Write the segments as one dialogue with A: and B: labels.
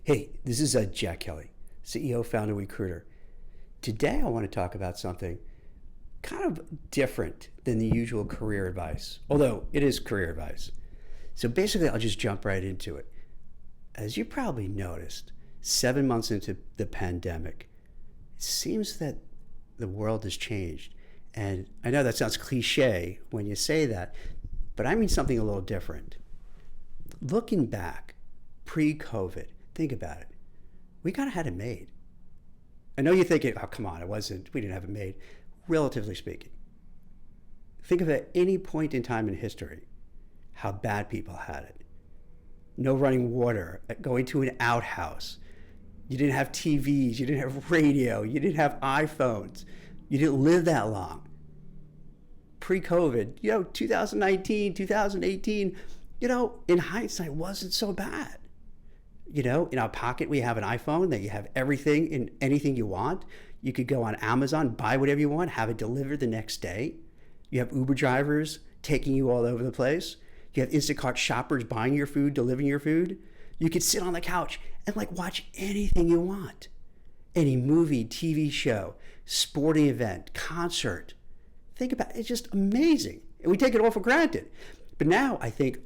A: Hey, this is Jack Kelly, CEO, founder, recruiter. Today I want to talk about something kind of different than the usual career advice, although it is career advice. So basically, I'll just jump right into it. As you probably noticed, 7 months into the pandemic, it seems that the world has changed. And I know that sounds cliche when you say that, but I mean something a little different. Looking back, pre-COVID, think about it. We kind of had it made. I know you're thinking, oh, come on, we didn't have it made, relatively speaking. Think of at any point in time in history how bad people had it. No running water, going to an outhouse. You didn't have TVs, you didn't have radio, you didn't have iPhones. You didn't live that long. Pre-COVID, 2019, 2018, in hindsight, wasn't so bad. In our pocket, we have an iPhone that you have everything and anything you want. You could go on Amazon, buy whatever you want, have it delivered the next day. You have Uber drivers taking you all over the place. You have Instacart shoppers buying your food, delivering your food. You could sit on the couch and watch anything you want. Any movie, TV show, sporting event, concert. Think about it, it's just amazing. And we take it all for granted. But now, I think,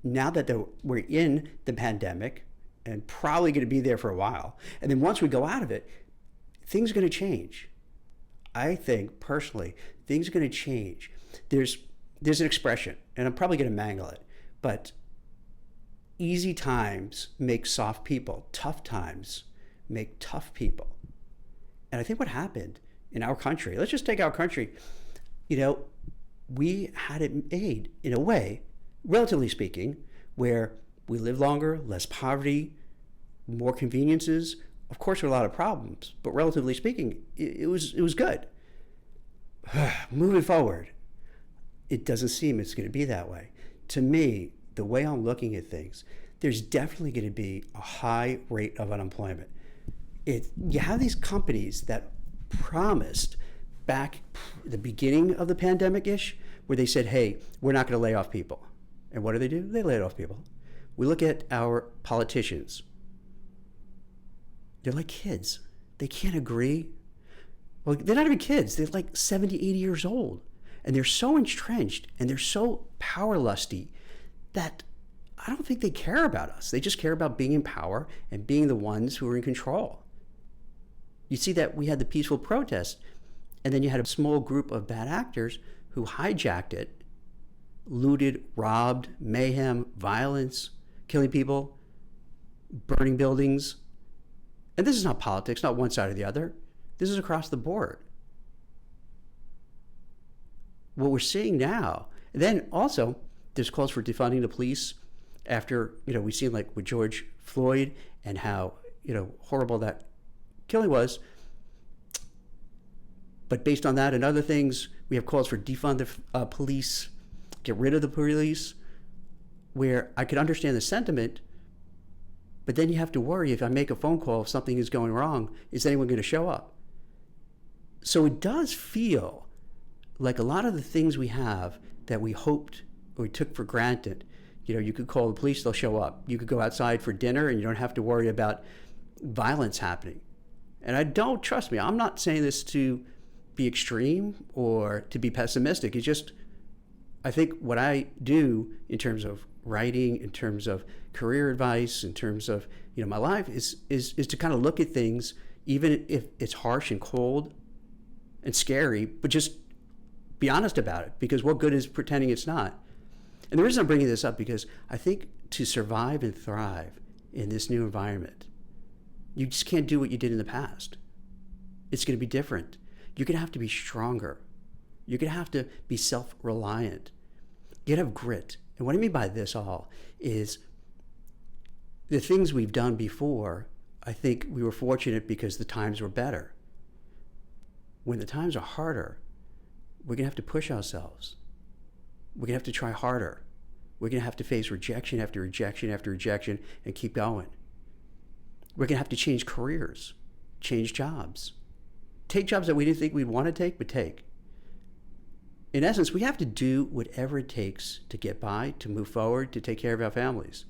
A: now that we're in the pandemic, and probably going to be there for a while, and then once we go out of it, things are going to change. I think, personally, things are going to change. There's an expression, and I'm probably going to mangle it, but easy times make soft people. Tough times make tough people. And I think what happened in our country, let's just take our country, we had it made in a way, relatively speaking, where we live longer, less poverty, more conveniences. Of course, there were a lot of problems, but relatively speaking, it was good. Moving forward, it doesn't seem it's going to be that way. To me, the way I'm looking at things, there's definitely going to be a high rate of unemployment. You have these companies that promised back at the beginning of the pandemic-ish, where they said, hey, we're not going to lay off people. And what do? They laid off people. We look at our politicians. They're like kids. They can't agree. Well, they're not even kids. They're like 70, 80 years old. And they're so entrenched and they're so power lusty that I don't think they care about us. They just care about being in power and being the ones who are in control. You see that we had the peaceful protest, and then you had a small group of bad actors who hijacked it, looted, robbed, mayhem, violence, killing people, burning buildings. And this is not politics, not one side or the other. This is across the board. What we're seeing now, and then also there's calls for defunding the police after, we've seen with George Floyd and how, horrible that killing was. But based on that and other things, we have calls for defund the police, get rid of the police, where I could understand the sentiment, but then you have to worry if I make a phone call, if something is going wrong, is anyone going to show up? So it does feel like a lot of the things we have that we hoped or we took for granted, you could call the police, they'll show up. You could go outside for dinner and you don't have to worry about violence happening. And trust me, I'm not saying this to be extreme or to be pessimistic. It's just, I think what I do in terms of writing, in terms of career advice, in terms of, my life is to kind of look at things, even if it's harsh and cold and scary, but just be honest about it, because what good is pretending it's not? And the reason I'm bringing this up, because I think to survive and thrive in this new environment, you just can't do what you did in the past. It's going to be different. You're going to have to be stronger. You're going to have to be self-reliant. You got to have grit. And what I mean by this all is the things we've done before, I think we were fortunate because the times were better. When the times are harder, we're going to have to push ourselves. We're going to have to try harder. We're going to have to face rejection after rejection after rejection and keep going. We're going to have to change careers, change jobs. Take jobs that we didn't think we'd want to take, but take. In essence, we have to do whatever it takes to get by, to move forward, to take care of our families.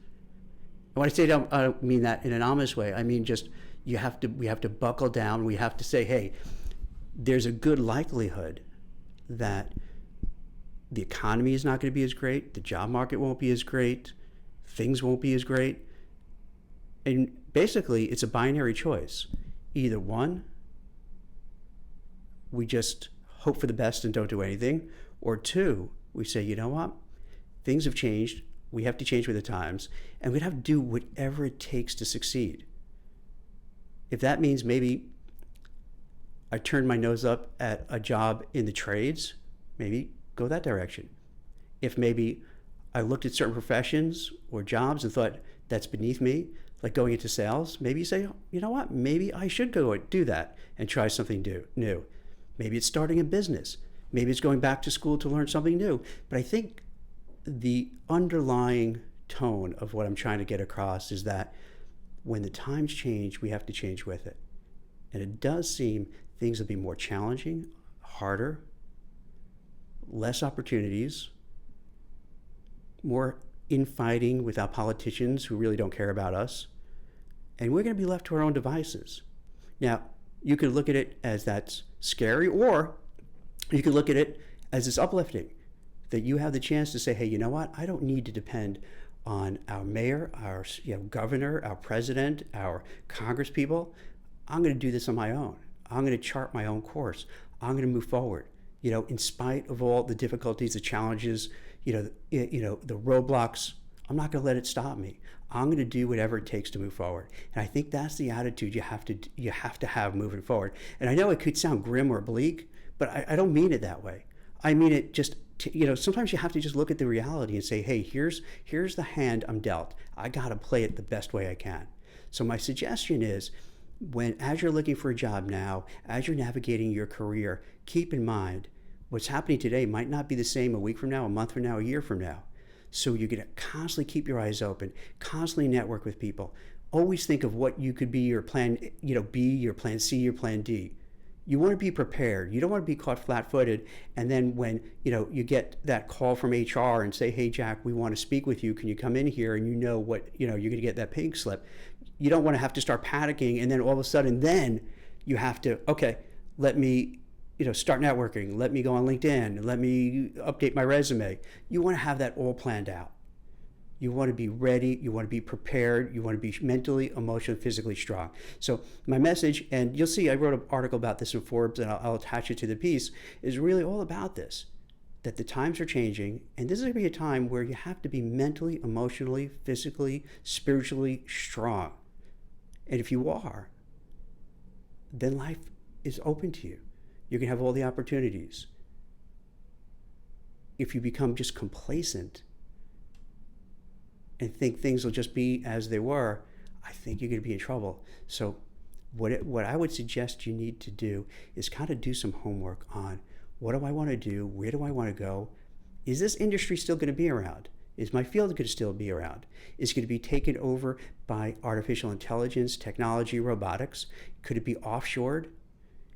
A: And when I don't mean that in an ominous way. I mean just we have to buckle down. We have to say, hey, there's a good likelihood that the economy is not going to be as great, the job market won't be as great, things won't be as great. And basically, it's a binary choice. Either one, we just hope for the best and don't do anything, or two, we say, you know what, things have changed, we have to change with the times, and we'd have to do whatever it takes to succeed. If that means maybe I turned my nose up at a job in the trades, maybe go that direction. If maybe I looked at certain professions or jobs and thought that's beneath me, like going into sales, maybe you say, you know what, maybe I should go do that and try something new. Maybe it's starting a business. Maybe it's going back to school to learn something new. But I think the underlying tone of what I'm trying to get across is that when the times change, we have to change with it. And it does seem things will be more challenging, harder, less opportunities, more infighting with our politicians who really don't care about us, and we're going to be left to our own devices. Now, you could look at it as that's scary, or you could look at it as it's uplifting, that you have the chance to say, hey, you know what? I don't need to depend on our mayor, our governor, our president, our congresspeople. I'm going to do this on my own. I'm going to chart my own course. I'm going to move forward. In spite of all the difficulties, the challenges, the roadblocks, I'm not going to let it stop me. I'm going to do whatever it takes to move forward. And I think that's the attitude you have to have moving forward. And I know it could sound grim or bleak, but I don't mean it that way. I mean it just, sometimes you have to just look at the reality and say, hey, here's the hand I'm dealt. I got to play it the best way I can. So my suggestion is, as you're looking for a job now, as you're navigating your career, keep in mind what's happening today might not be the same a week from now, a month from now, a year from now. So you're going to constantly keep your eyes open, constantly network with people. Always think of what you could be your plan, B, your plan C, your plan D. You want to be prepared. You don't want to be caught flat-footed. And then when, you get that call from HR and say, hey, Jack, we want to speak with you. Can you come in here? And you're going to get that pink slip. You don't want to have to start panicking. And then all of a sudden, then you have to, okay, let me, start networking. Let me go on LinkedIn. Let me update my resume. You want to have that all planned out. You want to be ready. You want to be prepared. You want to be mentally, emotionally, physically strong. So my message, and you'll see I wrote an article about this in Forbes, and I'll attach it to the piece, is really all about this, that the times are changing, and this is going to be a time where you have to be mentally, emotionally, physically, spiritually strong. And if you are, then life is open to you. You can have all the opportunities. If you become just complacent and think things will just be as they were, I think you're going to be in trouble. So what I would suggest you need to do is kind of do some homework on, what do I want to do? Where do I want to go? Is this industry still going to be around? Is my field going to still be around? Is it going to be taken over by artificial intelligence, technology, robotics? Could it be offshored?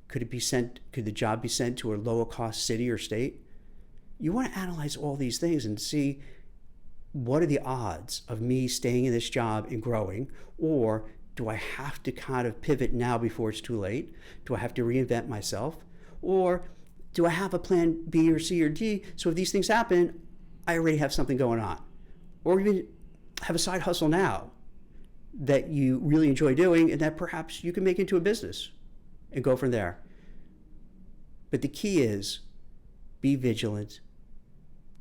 A: Could the job be sent to a lower cost city or state? You want to analyze all these things and see, what are the odds of me staying in this job and growing? Or do I have to kind of pivot now before it's too late? Do I have to reinvent myself? Or do I have a plan B or C or D, so if these things happen, I already have something going on? Or even have a side hustle now that you really enjoy doing and that perhaps you can make into a business and go from there. But the key is, be vigilant.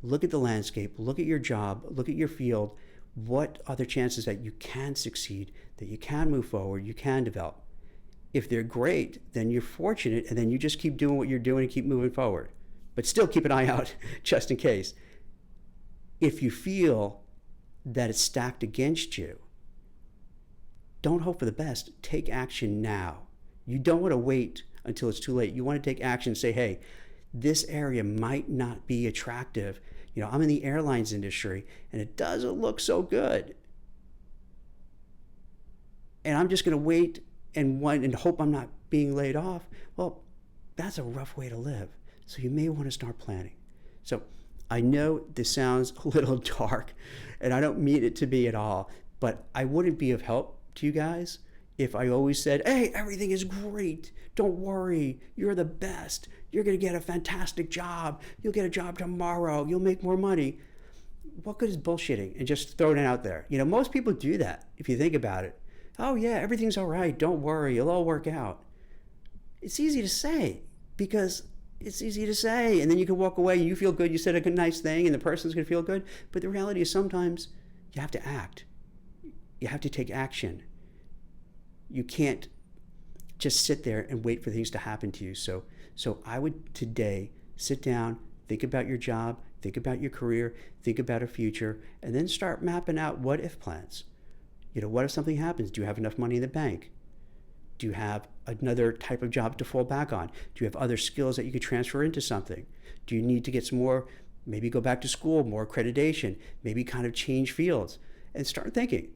A: Look at the landscape, look at your job, look at your field. What are the chances that you can succeed, that you can move forward, you can develop? If they're great, then you're fortunate, and then you just keep doing what you're doing and keep moving forward. But still keep an eye out just in case. If you feel that it's stacked against you, don't hope for the best. Take action now. You don't want to wait until it's too late. You want to take action and say, hey, this area might not be attractive. I'm in the airlines industry and it doesn't look so good. And I'm just going to wait and hope I'm not being laid off. Well, that's a rough way to live. So you may want to start planning. So I know this sounds a little dark, and I don't mean it to be at all, But I wouldn't be of help to you guys if I always said, hey, everything is great. Don't worry. You're the best. You're going to get a fantastic job. You'll get a job tomorrow. You'll make more money. What good is bullshitting and just throwing it out there? Most people do that if you think about it. Oh, yeah, everything's all right. Don't worry. It'll all work out. It's easy to say because it's easy to say. And then you can walk away and you feel good. You said a good, nice thing and the person's going to feel good. But the reality is sometimes you have to act. You have to take action. You can't just sit there and wait for things to happen to you. So I would today sit down, think about your job, think about your career, think about a future, and then start mapping out what if plans. What if something happens? Do you have enough money in the bank? Do you have another type of job to fall back on? Do you have other skills that you could transfer into something? Do you need to get some more, maybe go back to school, more accreditation, maybe kind of change fields and start thinking?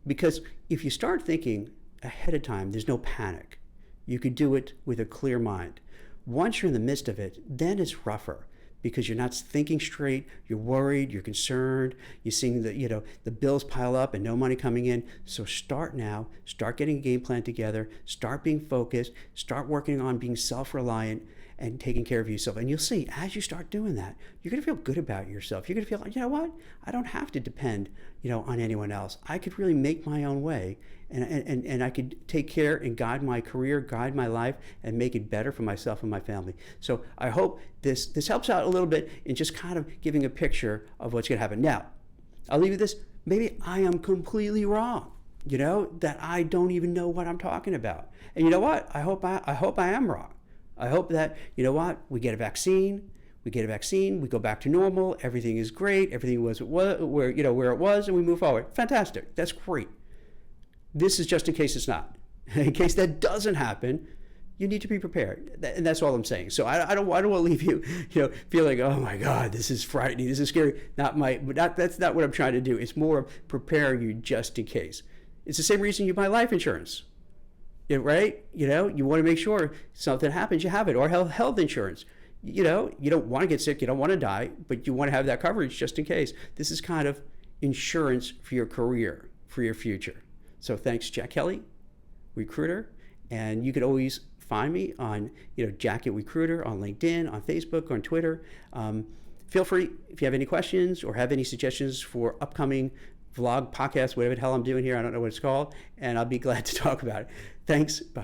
A: Because if you start thinking ahead of time, there's no panic. You could do it with a clear mind. Once you're in the midst of it, then it's rougher because you're not thinking straight, you're worried, you're concerned, you're seeing the bills pile up and no money coming in. So start now, start getting a game plan together, start being focused, start working on being self-reliant and taking care of yourself. And you'll see, as you start doing that, you're going to feel good about yourself. You're going to feel like, you know what? I don't have to depend, on anyone else. I could really make my own way and I could take care and guide my career, guide my life, and make it better for myself and my family. So I hope this helps out a little bit in just kind of giving a picture of what's going to happen. Now, I'll leave you this. Maybe I am completely wrong, that I don't even know what I'm talking about. And you know what? I hope I am wrong. I hope that, we get a vaccine, we go back to normal, everything is great, everything was where it was, and we move forward. Fantastic. That's great. This is just in case it's not. In case that doesn't happen, you need to be prepared. And that's all I'm saying. So I don't want to leave you, feeling, oh my God, this is frightening, this is scary. That's not what I'm trying to do. It's more of preparing you just in case. It's the same reason you buy life insurance. Right? You want to make sure something happens, you have it, or health insurance. You don't want to get sick, you don't want to die, but you want to have that coverage just in case. This is kind of insurance for your career, for your future. So thanks, Jack Kelly, Recruiter. And you could always find me on, Jack Recruiter on LinkedIn, on Facebook, on Twitter. Feel free, if you have any questions or have any suggestions for upcoming vlog, podcast, whatever the hell I'm doing here, I don't know what it's called, and I'll be glad to talk about it. Thanks, bye.